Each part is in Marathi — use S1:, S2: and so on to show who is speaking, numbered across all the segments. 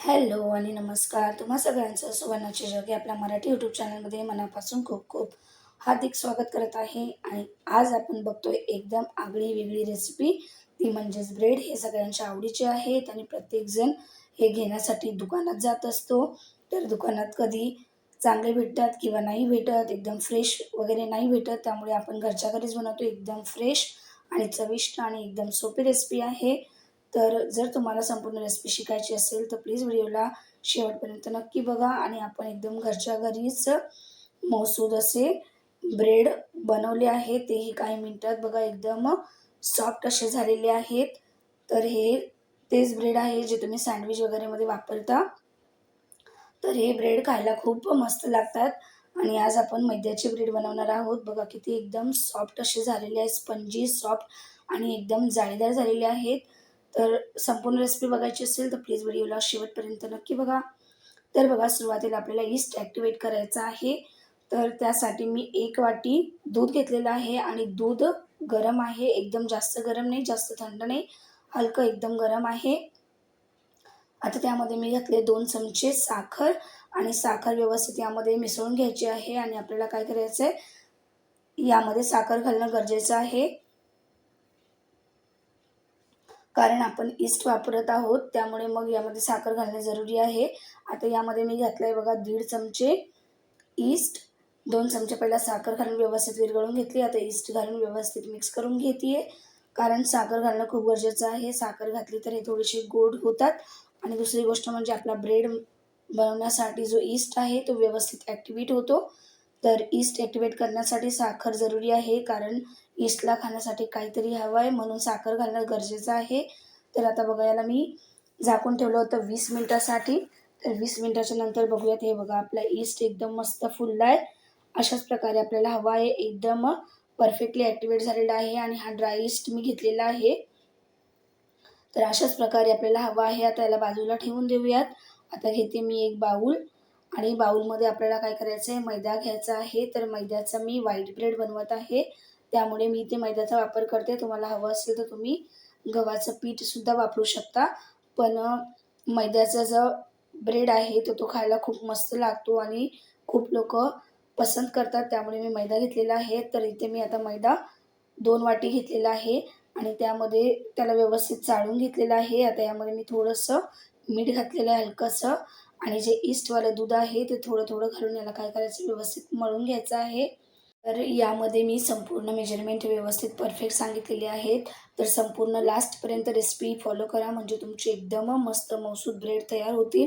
S1: हॅलो आणि नमस्कार. तुम्हा सगळ्यांचं सुवर्णाचे जग या आपल्या मराठी यूट्यूब चॅनलमध्ये मनापासून खूप खूप हार्दिक स्वागत करत आहे. आणि आज आपण बघतोय एकदम आगळी वेगळी रेसिपी, ती म्हणजेच ब्रेड. हे सगळ्यांच्या आवडीचे आहेत आणि प्रत्येकजण हे घेण्यासाठी दुकानात जात असतो. तर दुकानात कधी चांगले भेटतात किंवा नाही भेटत, एकदम फ्रेश वगैरे नाही भेटत. त्यामुळे आपण घरच्या घरीच बनवतो. एकदम फ्रेश आणि चविष्ट आणि एकदम सोपी रेसिपी आहे. तर जर तुम्हाला संपूर्ण रेसिपी शिकायची असेल तर प्लीज व्हिडिओला शेवटपर्यंत नक्की बघा. आणि आपण एकदम घरच्या घरीच मौसूद असे ब्रेड बनवले आहेत, तेही काही मिनिटात. बघा एकदम सॉफ्ट असे झालेले आहेत. तर हे तेच ब्रेड आहे जे तुम्ही सँडविच वगैरेमध्ये वापरता. तर हे ब्रेड खायला खूप मस्त लागतात. आणि आज आपण मैद्याचे ब्रेड बनवणार आहोत. बघा किती एकदम सॉफ्ट असे झालेले आहेत, स्पंजी सॉफ्ट आणि एकदम जाळीदार झालेले आहेत. तर संपूर्ण रेसिपी बघायची असेल तर प्लीज व्हिडिओला शेवटपर्यंत नक्की बघा. तर बघा, सुरुवातीला आपल्याला ईस्ट ॲक्टिवेट करायचं आहे. तर त्यासाठी मी 1 वाटी दूध घेतलेलं आहे आणि दूध गरम आहे. एकदम जास्त गरम नाही, जास्त थंड नाही, हलकं एकदम गरम आहे. आता त्यामध्ये मी घातले 2 चमचे साखर आणि साखर व्यवस्थित यामध्ये मिसळून घ्यायची आहे. आणि आपल्याला काय करायचं आहे, यामध्ये साखर घालणं गरजेचं आहे, कारण आपण ईस्ट वापरत आहोत. त्यामुळे मग यामध्ये साखर घालणे जरुरी आहे. आता यामध्ये मी घातलंय बघा 1.5 चमचे ईस्ट, 2 चमचे पहिला साखर घालून व्यवस्थित विरघळून घेतली. आता ईस्ट घालून व्यवस्थित मिक्स करून घेते, कारण साखर घालणं खूप गरजेचं आहे. साखर घातली तर हे थोडेसे गोड होतात. आणि दुसरी गोष्ट म्हणजे आपला ब्रेड बनवण्यासाठी जो ईस्ट आहे तो व्यवस्थित ॲक्टिवेट होतो. तर ईस्ट ॲक्टिवेट करण्यासाठी साखर जरुरी आहे, कारण ईस्टला खाण्यासाठी काहीतरी हवं आहे, म्हणून साखर घालणं गरजेचं आहे. तर आता बघा, याला मी झाकून ठेवलं होतं 20 मिनिटासाठी. तर 20 मिनिटाच्या नंतर बघूयात. हे बघा, आपला ईस्ट एकदम मस्त फुलला आहे. अशाच प्रकारे आपल्याला हवा आहे. एकदम परफेक्टली ॲक्टिवेट झालेला आहे. आणि हा ड्राय ईस्ट मी घेतलेला आहे. तर अशाच प्रकारे आपल्याला हवा आहे. आता याला बाजूला ठेवून देऊयात. आता घेते मी एक बाऊल आणि बाऊलमध्ये आपल्याला काय करायचं आहे, मैदा घ्यायचा आहे. तर मैद्याचा मी व्हाईट ब्रेड बनवत आहे, त्यामुळे मी इथे मैद्याचा वापर करते. तुम्हाला हवं असेल तर तुम्ही गव्हाचं पीठसुद्धा वापरू शकता. पण मैद्याचा जो ब्रेड आहे तो खायला खूप मस्त लागतो आणि खूप लोकं पसंत करतात, त्यामुळे मी मैदा घेतलेला आहे. तर इथे मी आता मैदा 2 वाटी घेतलेला आहे आणि त्यामध्ये त्याला व्यवस्थित चाळून घेतलेलं आहे. आता यामध्ये मी थोडंसं मीठ घातलेलं आहे हलकंसं, आणि जे ईस्टवालं दूध आहे ते थोडं थोडं घालून याला काय करायचं, व्यवस्थित मळून घ्यायचं आहे. तर यामध्ये मी संपूर्ण मेजरमेंट व्यवस्थित परफेक्ट सांगितलेली आहेत. तर संपूर्ण लास्टपर्यंत रेसिपी फॉलो करा, म्हणजे तुमची एकदम मस्त मौसूद ब्रेड तयार होतील.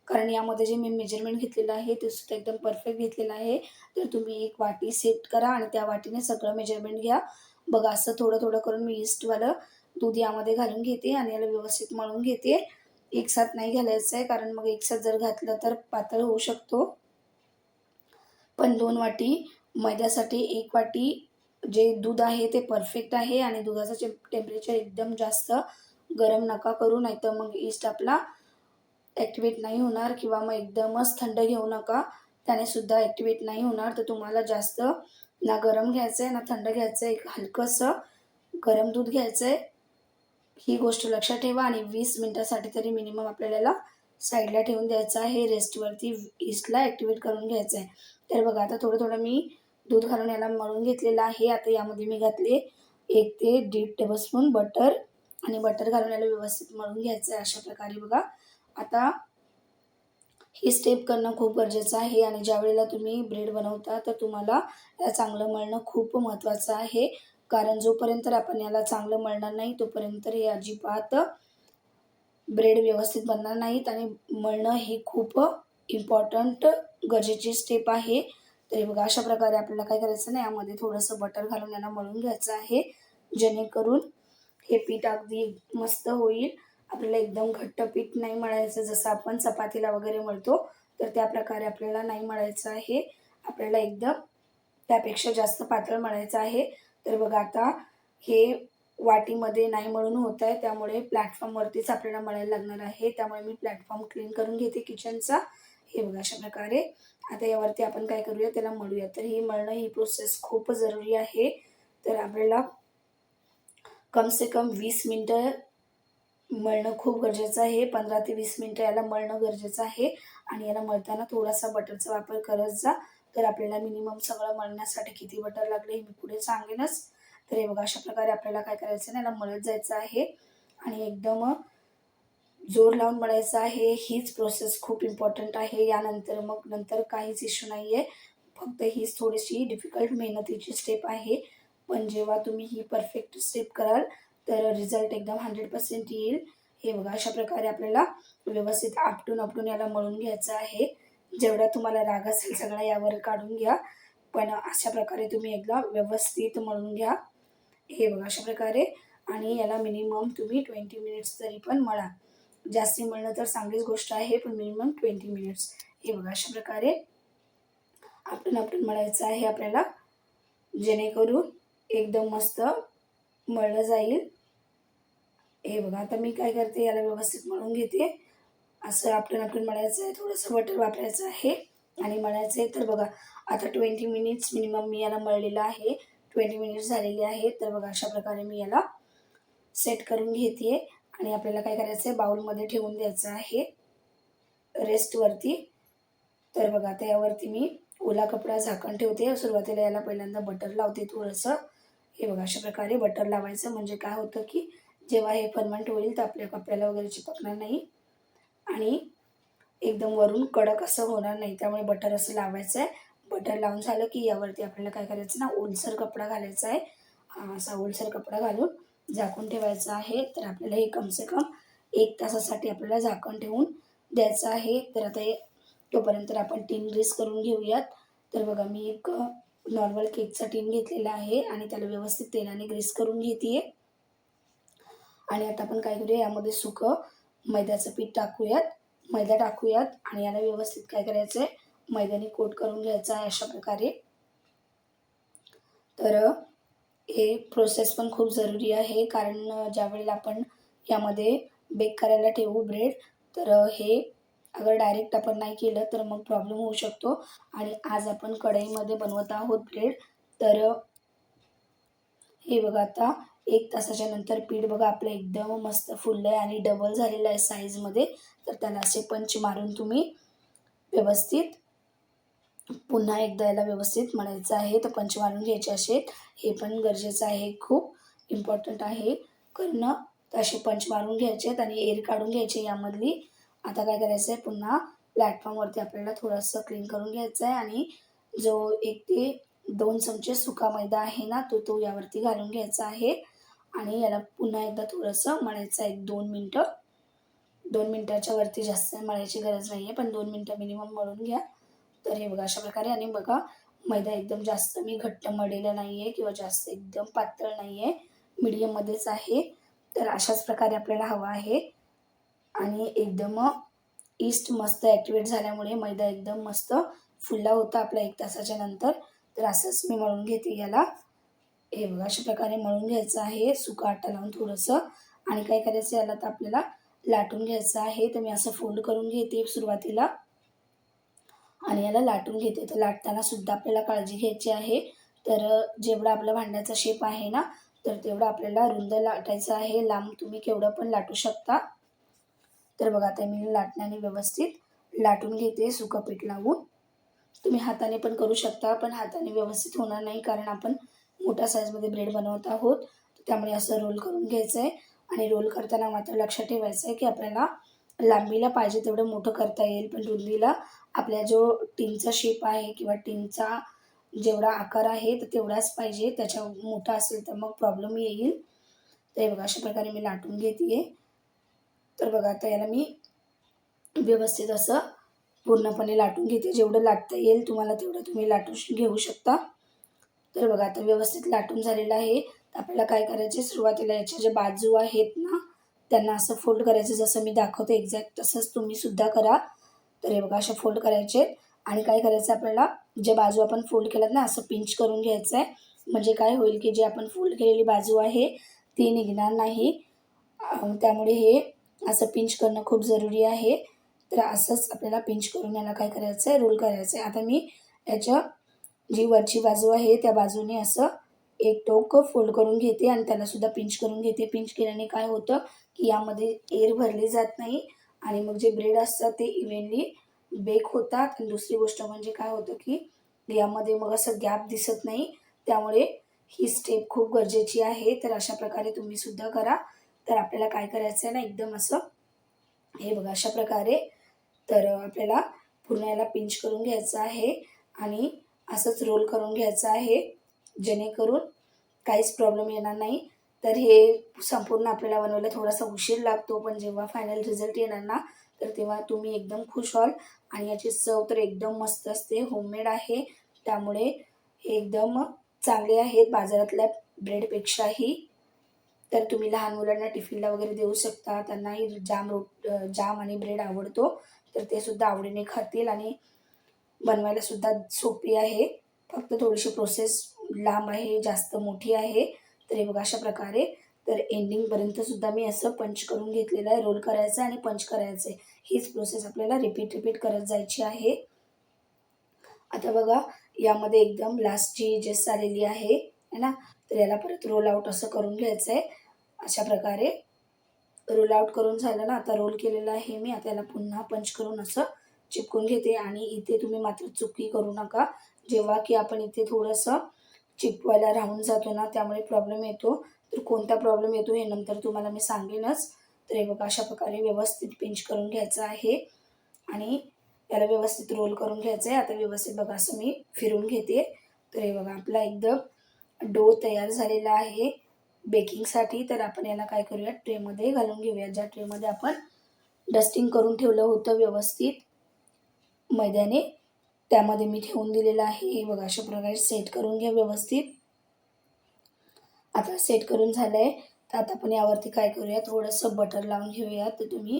S1: कारण यामध्ये जे मी मेजरमेंट घेतलेलं आहे ते सुद्धा एकदम परफेक्ट घेतलेलं आहे. तर तुम्ही एक वाटी सेट करा आणि त्या वाटीने सगळं मेजरमेंट घ्या. बघा, असं थोडं थोडं करून मी ईस्टवालं दूध यामध्ये घालून घेते आणि याला व्यवस्थित मळून घेते. एकसाथ नाही घालायचं आहे, कारण मग एकसाथ जर घातलं तर पातळ होऊ शकतो. पण 2 वाटी मैद्यासाठी 1 वाटी जे दूध आहे ते परफेक्ट आहे. आणि दुधाचं टेम्परेचर एकदम जास्त गरम नका करू, नाहीतर मग ईस्ट आपला ॲक्टिवेट नाही होणार. किंवा मग एकदमच थंड घेऊ नका, त्याने सुद्धा ॲक्टिवेट नाही होणार. तर तुम्हाला जास्त ना गरम घ्यायचं आहे ना थंड घ्यायचं आहे, एक हलकंसं गरम दूध घ्यायचं आहे. ही गोष्ट लक्षात ठेवा. आणि 20 मिनिटासाठी तरी मिनिमम आपल्याला याला साईडला ठेवून द्यायचं आहे, रेस्टवरती ईस्टला ॲक्टिवेट करून घ्यायचं आहे. तर बघा, आता थोडं थोडं मी दूध घालून याला मळून घेतलेलं आहे. आता यामध्ये मी घातले 1 ते 1.5 टेबलस्पून बटर, आणि बटर घालून याला व्यवस्थित मळून घ्यायचं आहे अशा प्रकारे. बघा, आता ही स्टेप करणं खूप गरजेचं आहे. आणि ज्यावेळेला तुम्ही ब्रेड बनवता तर तुम्हाला याला चांगलं मळणं खूप महत्त्वाचं आहे, कारण जोपर्यंत आपण याला चांगलं मळणार नाही तोपर्यंत हे अजिबात ब्रेड व्यवस्थित बनणार नाहीत. आणि मळणं ही खूप इम्पॉर्टंट गरजेची स्टेप आहे. तर हे बघा, अशा प्रकारे आपल्याला काय करायचं ना, यामध्ये थोडंसं बटर घालून याला मळून घ्यायचं आहे, जेणेकरून हे पीठ अगदी मस्त होईल. आपल्याला एकदम घट्ट पीठ नाही मळायचं, जसं आपण चपातीला वगैरे मळतो तर त्या प्रकारे आपल्याला नाही मळायचं आहे. आपल्याला एकदम त्यापेक्षा जास्त पातळ मळायचं आहे. तर बघा, आता हे वाटीमध्ये नाही मळून होत आहे, त्यामुळे प्लॅटफॉर्मवरतीच आपल्याला मळायला लागणार आहे. त्यामुळे मी प्लॅटफॉर्म क्लीन करून घेते किचनचा. हे बघा, अशा प्रकारे. आता यावरती आपण काय करूया, त्याला मळूया. तर ही मळणं ही प्रोसेस खूप जरुरी आहे. तर आपल्याला कम से कम 20 मिनिटं मळणं खूप गरजेचं आहे. 15 ते 20 मिनिटं याला मळणं गरजेचं आहे आणि याला मळताना थोडासा बटरचा वापर करत जा. तर आपल्याला मिनिमम सगळं मळण्यासाठी किती बटर लागले हे मी पुढे सांगेनच. तर हे बघा अशा प्रकारे आपल्याला काय करायचं आहे ना, याला मळत जायचं आहे आणि एकदम जोर लावून मळायचं आहे. हीच प्रोसेस खूप इम्पॉर्टंट आहे. यानंतर मग नंतर काहीच इश्यू नाही आहे. फक्त हीच थोडीशी डिफिकल्ट मेहनतीची स्टेप आहे. पण जेव्हा तुम्ही ही परफेक्ट स्टेप कराल तर रिझल्ट एकदम 100% येईल. हे बघा अशा प्रकारे आपल्याला व्यवस्थित आपटून याला मळून घ्यायचं आहे. जेवढा तुम्हाला राग असेल सगळा यावर काढून घ्या. पण अशा प्रकारे तुम्ही एकदा व्यवस्थित मळून घ्या. हे बघा अशा प्रकारे आणि याला मिनिमम तुम्ही 20 मिनिट्स तरी पण मळा. जास्ती मळणं तर चांगलीच गोष्ट आहे, पण मिनिमम 20 मिनिट्स. हे बघा अशा प्रकारे आपटून मळायचं आहे आपल्याला, जेणेकरून एकदम मस्त मळलं जाईल. हे बघा आता मी काय करते, याला व्यवस्थित मळून घेते. असं आपटून मळायचं आहे, थोडंसं बटर वापरायचं आहे आणि मळायचं आहे. तर बघा आता 20 मिनिट्स मिनिमम मी याला मळलेलं आहे. 20 मिनिट्स झालेले आहेत. तर बघा अशा प्रकारे मी याला सेट करून घेते आणि आपल्याला काय करायचं आहे, बाउलमध्ये ठेवून द्यायचं आहे रेस्टवरती. तर बघा आता यावरती मी ओला कपडा झाकण ठेवते. सुरुवातीला याला पहिल्यांदा बटर लावते थोडंसं. हे बघा अशा प्रकारे बटर लावायचं, म्हणजे काय होतं की जेव्हा हे फर्मेंट होईल तर आपल्या कपड्याला वगैरे चिपकणार नाही आणि एकदम वरून कडक असं होणार नाही. त्यामुळे बटर असं लावायचं आहे. बटर लावून झालं की यावरती आपल्याला काय करायचं ना, ओलसर कपडा घालायचा आहे. असा ओलसर कपडा घालून झाकून ठेवायचं आहे. तर आपल्याला हे कम से कम 1 तासासाठी आपल्याला झाकण ठेवून द्यायचं आहे. तर आता हे तोपर्यंत आपण टीन ग्रीस करून घेऊयात. तर बघा मी एक नॉर्मल केकचा टीन घेतलेला आहे आणि त्याला व्यवस्थित तेलाने ग्रीस करून घेते आणि आता आपण काय करूया, यामध्ये सुकं मैद्याचं पीठ टाकूयात. मैदा टाकूयात आणि याला व्यवस्थित काय करायचं आहे, मैद्याने कोट करून घ्यायचं आहे अशा प्रकारे. तर हे प्रोसेस पण खूप जरुरी आहे, कारण ज्यावेळेला आपण यामध्ये बेक करायला ठेवू ब्रेड, तर हे अगर डायरेक्ट आपण नाही केलं तर मग प्रॉब्लेम होऊ शकतो. आणि आज आपण कढईमध्ये बनवत आहोत ब्रेड. तर हे बघा आता 1 तासाच्या नंतर पीठ बघा आपलं एकदम मस्त फुललं आहे आणि डबल झालेलं आहे साईजमध्ये. तर त्याला असे पंच मारून तुम्ही व्यवस्थित पुन्हा एकदा याला व्यवस्थित मळायचं आहे. तर पंच मारून घ्यायचे असे. हे पण गरजेचं आहे, खूप इम्पॉर्टंट आहे करणं. तर असे पंच मारून घ्यायचे आहेत आणि एअर काढून घ्यायची यामधली. आता काय करायचं आहे, पुन्हा प्लॅटफॉर्मवरती आपल्याला थोडंसं क्लीन करून घ्यायचं आहे आणि जो 1 ते 2 चमचे सुका मैदा आहे ना, तो यावरती घालून घ्यायचा आहे आणि याला पुन्हा एकदा थोडंसं मळायचं आहे 1-2 मिनटं. 2 मिनिटाच्या वरती जास्त मळायची गरज नाही आहे, पण 2 मिनिटं मिनिमम मळून घ्या. तर हे बघा अशा प्रकारे. आणि बघा मैदा एकदम जास्त मी घट्ट मळलेला नाही आहे किंवा जास्त एकदम पातळ नाही आहे, मीडियममध्येच आहे. तर अशाच प्रकारे आपल्याला हवा आहे आणि एकदम ईस्ट मस्त ॲक्टिवेट झाल्यामुळे मैदा एकदम मस्त फुलला होता आपला 1 तासाच्या नंतर. तर असंच मी मळून घेते याला. हे बघा अशा प्रकारे मळून घ्यायचं आहे सुका आटा लावून थोडंसं. आणि काय करायचं, याला तर आपल्याला लाटून घ्यायचं आहे. तर मी असं फोल्ड करून घेते सुरुवातीला आणि याला लाटून घेते. तर लाटताना सुद्धा आपल्याला काळजी घ्यायची आहे. तर जेवढा आपला भांड्याचा शेप आहे ना, तर तेवढं आपल्याला रुंद लाटायचं आहे. लांब तुम्ही केवढं पण लाटू शकता. तर बघा आता मी लाटण्याने व्यवस्थित लाटून घेते सुकं पीठ लावून. तुम्ही हाताने पण करू शकता, पण हाताने व्यवस्थित होणार नाही, कारण आपण मोठ्या साईजमध्ये ब्रेड बनवत आहोत. त्यामुळे असं रोल करून घ्यायचं आहे आणि रोल करताना मात्र लक्षात ठेवायचं आहे की आपल्याला लांबीला पाहिजे तेवढं मोठं करता येईल, पण रुंदीला आपल्या जो टीनचा शेप आहे किंवा टीनचा जेवढा आकार आहे तर तेवढाच पाहिजे. त्याच्या मोठा असेल तर मग प्रॉब्लेम येईल. तर हे बघा अशा प्रकारे मी लाटून घेते. तर बघा आता याला मी व्यवस्थित असं पूर्णपणे लाटून घेते. जेवढं लाटता येईल तुम्हाला तेवढं तुम्ही लाटून घेऊ शकता. तर बघा आता व्यवस्थित लाटून झालेलं आहे. तर आपल्याला काय करायचे, सुरुवातीला याच्या ज्या बाजू आहेत ना, त्यांना असं फोल्ड करायचं, जसं मी दाखवते एक्झॅक्ट तसंच तुम्ही सुद्धा करा. तर हे बघा असे फोल्ड करायचे आणि काय करायचं, आपल्याला जे बाजू आपण फोल्ड केल्यात ना, असं पिंच करून घ्यायचं आहे. म्हणजे काय होईल की जे आपण फोल्ड केलेली बाजू आहे ती निघणार नाही. त्यामुळे हे असं पिंच करणं खूप जरुरी आहे. तर असंच आपल्याला पिंच करून याला काय करायचं आहे, रोल करायचं आहे. आता मी याच्या जी वरची बाजू आहे त्या बाजूने असं एक टोक फोल्ड करून घेते आणि त्याला सुद्धा पिंच करून घेते. पिंच केल्याने काय होतं की यामध्ये एअर भरली जात नाही आणि मग जे ब्रेड असतात ते इव्हनली बेक होतात. आणि दुसरी गोष्ट म्हणजे काय होतं की यामध्ये मग असं गॅप दिसत नाही. त्यामुळे ही स्टेप खूप गरजेची आहे. तर अशा प्रकारे तुम्ही सुद्धा करा. तर आपल्याला काय करायचं आहे ना, एकदम असं हे बघा अशा प्रकारे तर आपल्याला पूर्ण याला पिंच करून घ्यायचं आहे आणि असंच रोल करून घ्यायचं आहे, जेणेकरून काहीच प्रॉब्लेम येणार नाही. तर हे संपूर्ण आपल्याला बनवायला थोडासा उशीर लागतो, पण जेव्हा फायनल रिझल्ट येणार ना, तर तेव्हा तुम्ही एकदम खुश व्हाल. आणि याची चव तर एकदम मस्त असते. होममेड आहे, त्यामुळे हे एकदम चांगले आहेत बाजारातल्या ब्रेडपेक्षाही. तर तुम्ही लहान मुलांना टिफिनला वगैरे देऊ शकता. त्यांनाही जाम आणि ब्रेड आवडतो, तर ते सुद्धा आवडीने खातील. आणि बनवायला सुद्धा सोपी आहे. फक्त थोडीशी प्रोसेस लांब आहे, जास्त मोठी आहे. तर हे बघा अशा प्रकारे तर एंडिंगपर्यंत सुद्धा मी असं पंच करून घेतलेलं आहे. रोल करायचं आणि पंच करायचं आहे. हीच प्रोसेस आपल्याला रिपीट करत जायची आहे. आता बघा यामध्ये एकदम लास्टची एजेस आलेली आहे है ना, तर याला परत रोल आउट असं करून घ्यायचं आहे. अशा प्रकारे रोल आउट करून झालं ना, आता रोल केलेलं आहे मी. आता याला पुन्हा पंच करून असं चिपकून घेते. आणि इथे तुम्ही मात्र चुकी करू नका. जेव्हा की आपण इथे थोडंसं चिपवायला राहून जातो ना, त्यामुळे प्रॉब्लेम येतो. तर कोणता प्रॉब्लेम येतो हे नंतर तुम्हाला मी सांगेनच. तर हे बघा अशा प्रकारे व्यवस्थित पिंच करून घ्यायचं आहे आणि याला व्यवस्थित रोल करून घ्यायचं आहे. आता व्यवस्थित बघा असं मी फिरून घेते. तर हे बघा आपला एकदम डो तयार झालेला आहे बेकिंगसाठी. तर आपण याला काय करूया, ट्रेमध्ये घालून घेऊया. ज्या ट्रेमध्ये आपण डस्टिंग करून ठेवलं होतं व्यवस्थित मैद्याने, त्यामध्ये मी ठेवून दिलेलं आहे. हे बघा अशा प्रकारे सेट करून घ्या व्यवस्थित. आता सेट करून झालं आहे, तर आता आपण यावरती काय करूया, थोडंसं बटर लावून घेऊया. तर तुम्ही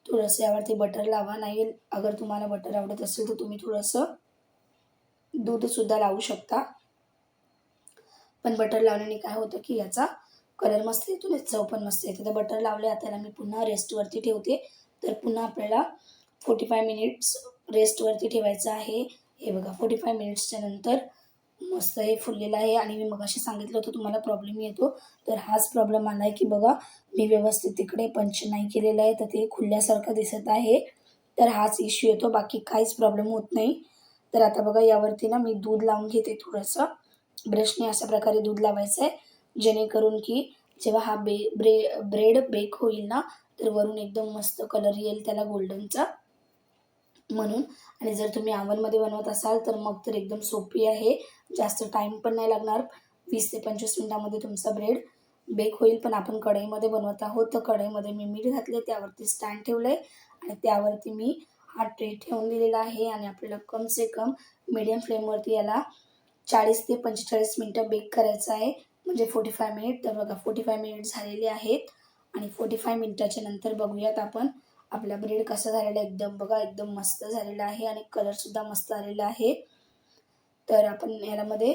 S1: थोडंसं यावरती बटर लावा. नाही अगर तुम्हाला बटर आवडत असेल तर तुम्ही थोडंसं दूधसुद्धा लावू शकता. पण बटर लावल्याने काय होतं की याचा कलर मस्त येतो आणि चव पण मस्त येते. तर बटर लावले. आता याला मी पुन्हा रेस्टवरती ठेवते. तर पुन्हा आपल्याला 45 मिनिट्स रेस्टवरती ठेवायचं आहे. हे बघा 45 मिनिट्सच्या नंतर मस्त हे फुललेलं आहे. आणि मी मगाशी सांगितलं होतं तुम्हाला प्रॉब्लेम येतो, तर हाच प्रॉब्लेम आला आहे की बघा मी व्यवस्थित तिकडे पंच नाही केलेलं आहे, तर ते खुलल्यासारखं दिसत आहे. तर हाच इश्यू येतो, बाकी काहीच प्रॉब्लेम होत नाही. तर आता बघा यावरती ना मी दूध लावून घेते थोडंसं. ब्रशने अशा प्रकारे दूध लावायचं आहे, जेणेकरून की जेव्हा हा ब्रेड बेक होईल ना, तर वरून एकदम मस्त कलर येईल त्याला गोल्डनचा म्हणून. आणि जर तुम्ही ओव्हनमध्ये बनवत असाल तर मग तर एकदम सोपी आहे. जास्त टाईम पण नाही लागणार. 20 ते 25 मिनिटामध्ये तुमचा ब्रेड बेक होईल. पण आपण कढईमध्ये बनवत आहोत, तर कढईमध्ये मी मीठ घातले, त्यावरती स्टँड ठेवलं आहे आणि त्यावरती मी हा ट्रे ठेवून दिलेला आहे. आणि आपल्याला कम से कम मीडियम फ्लेमवरती याला 40 ते 45 मिनिटं बेक करायचं आहे, म्हणजे 45 मिनिट. तर बघा 45 मिनिट झालेले आहेत आणि 45 मिनिटाच्या नंतर बघूयात आपण आपला ब्रेड कसा झालेला आहे. एकदम बघा एकदम मस्त झालेला आहे आणि कलरसुद्धा मस्त आलेला आहे. तर आपण यामध्ये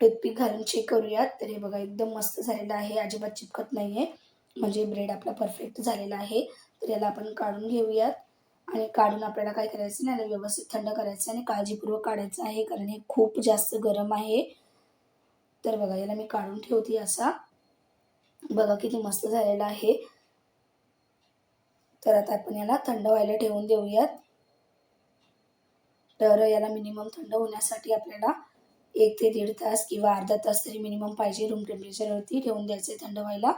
S1: टूथपिक घालून चेक करूयात. तर हे बघा एकदम मस्त झालेलं आहे, अजिबात चिपकत नाही आहे, म्हणजे ब्रेड आपला परफेक्ट झालेला आहे. तर याला आपण काढून घेऊयात. आणि काढून आपल्याला काय करायचं ना, याला व्यवस्थित थंड करायचं आणि काळजीपूर्वक काढायचं आहे, कारण हे खूप जास्त गरम आहे. तर बघा याला मी काढून ठेवते असा. बघा किती मस्त झालेला आहे. तर आता आपण याला थंड व्हायला ठेवून देऊयात. तर याला मिनिमम थंड होण्यासाठी आपल्याला 1 ते 1.5 तास किंवा अर्धा तास तरी मिनिमम पाहिजे. रूम टेम्परेचरवरती ठेवून द्यायचं आहे थंड व्हायला.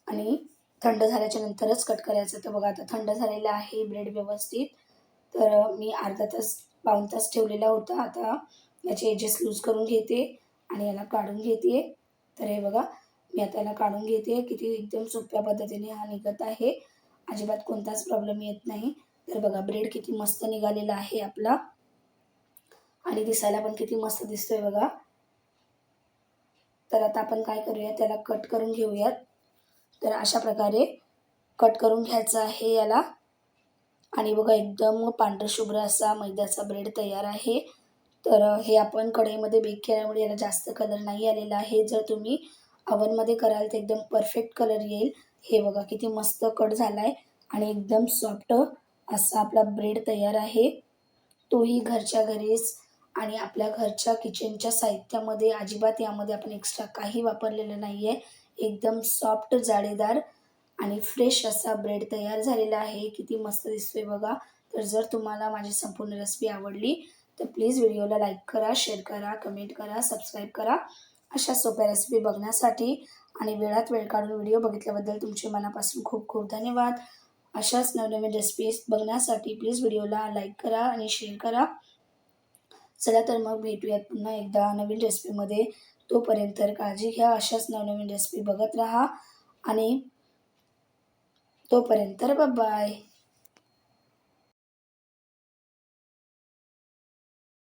S1: आणि थंड झाल्याच्या नंतरच कट करायचं. तर बघा आता थंड झालेलं आहे ब्रेड व्यवस्थित. तर मी अर्धा तास पाऊण तास ठेवलेला होता. आता याचे एजेस लूज करून घेते आणि याला काढून घेते. तर हे बघा मी आता याला काढून घेते. किती एकदम सोप्या पद्धतीने हा निघत आहे, अजिबात कोणताच प्रॉब्लेम येत नाही. तर बघा ब्रेड किती मस्त निघालेला आहे आपला आणि दिसायला पण किती मस्त दिसतोय बघा. तर आता आपण काय करूया, त्याला कट करून घेऊयात. तर अशा प्रकारे कट करून घ्यायचं आहे याला. आणि बघा एकदम पांढरशुभ्र असा मैद्याचा ब्रेड तयार आहे. तर हे आपण कढईमध्ये बेक केल्यामुळे याला जास्त कलर नाही आलेला आहे. जर तुम्ही ओव्हनमध्ये कराल तर एकदम परफेक्ट कलर येईल. हे बघा किती मस्त कट झाला आहे आणि एकदम सॉफ्ट असा आपला ब्रेड तयार आहे. तोही घरच्या घरीच आणि आपल्या घरच्या किचनच्या साहित्यामध्ये अजिबात यामध्ये आपण एक्स्ट्रा काही वापरलेलं नाही आहे. एकदम सॉफ्ट जाळीदार आणि फ्रेश असा ब्रेड तयार झालेला आहे. किती मस्त दिसतोय बघा. तर जर तुम्हाला माझी संपूर्ण रेसिपी आवडली तर प्लीज व्हिडिओला लाईक करा, शेअर करा, कमेंट करा, सबस्क्राईब करा. अशा सोप्या रेसिपी बघण्यासाठी आणि वेळात वेळ काढून व्हिडिओ बघितल्याबद्दल तुमचे मनापासून खूप खूप धन्यवाद. अशाच नवनवीन रेसिपीज बघण्यासाठी प्लीज व्हिडिओला लाईक करा आणि शेअर करा. चला तर मग भेटूयात पुन्हा एकदा नवीन रेसिपीमध्ये. तोपर्यंत काळजी घ्या. अशाच नवनवीन रेसिपी बघत राहा आणि तोपर्यंत बाय बाय.